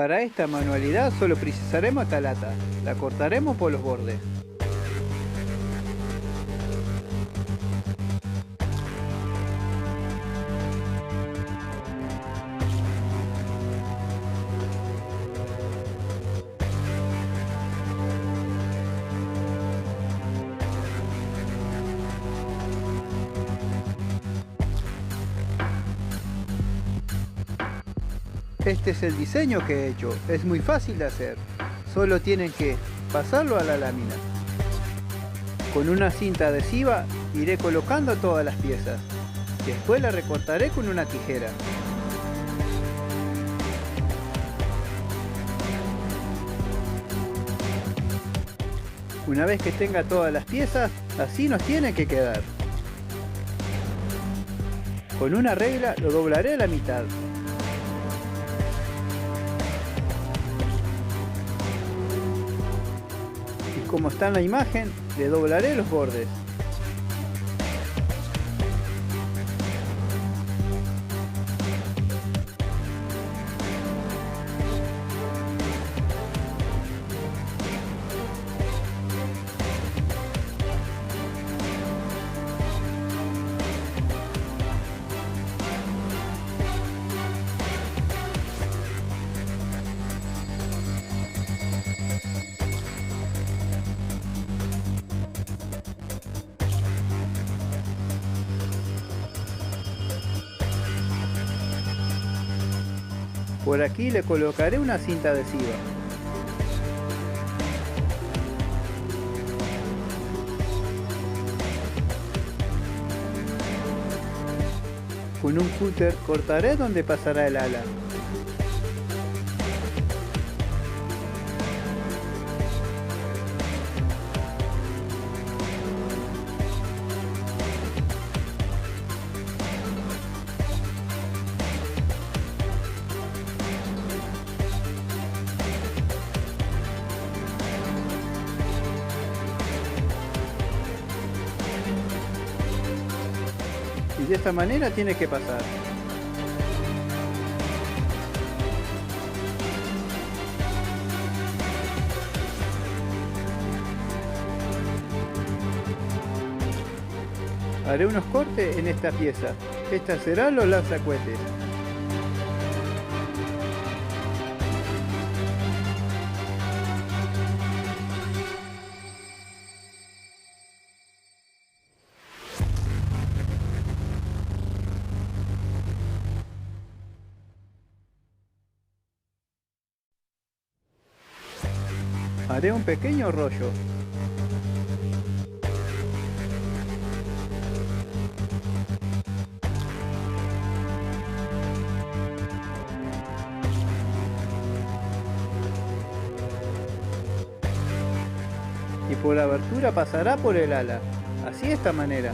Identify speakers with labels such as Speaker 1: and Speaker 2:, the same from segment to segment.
Speaker 1: Para esta manualidad solo precisaremos esta lata. La cortaremos por los bordes. Este es el diseño que he hecho, es muy fácil de hacer, solo tienen que pasarlo a la lámina. Con una cinta adhesiva iré colocando todas las piezas, después la recortaré con una tijera. Una vez que tenga todas las piezas, así nos tiene que quedar. Con una regla lo doblaré a la mitad. Como está en la imagen, le doblaré los bordes. Por aquí le colocaré una cinta adhesiva. Con un cúter cortaré donde pasará el ala. Y de esta manera tiene que pasar. Haré unos cortes en esta pieza. Esta será los lanzacohetes. Haré un pequeño rollo. Y por la abertura pasará por el ala, así de esta manera.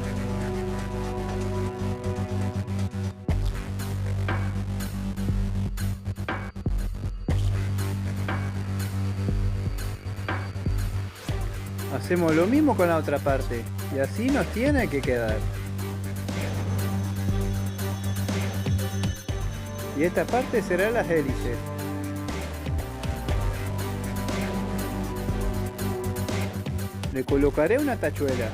Speaker 1: Hacemos lo mismo con la otra parte, y así nos tiene que quedar. Y esta parte será las hélices. Le colocaré una tachuela.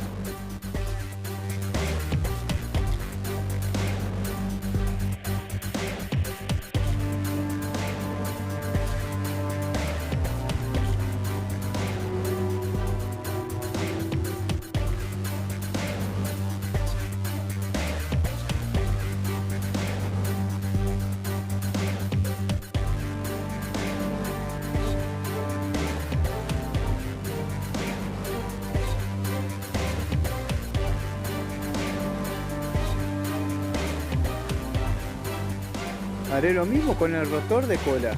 Speaker 1: Haré lo mismo con el rotor de cola.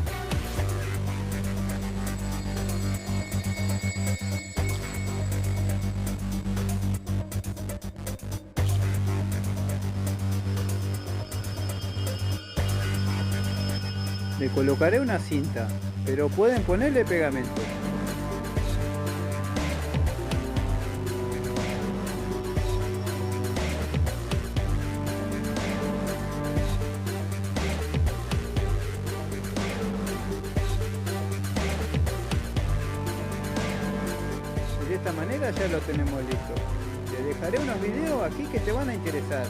Speaker 1: Le colocaré una cinta, pero pueden ponerle pegamento. esta manera ya lo tenemos listo. Te dejaré unos videos aquí que te van a interesar.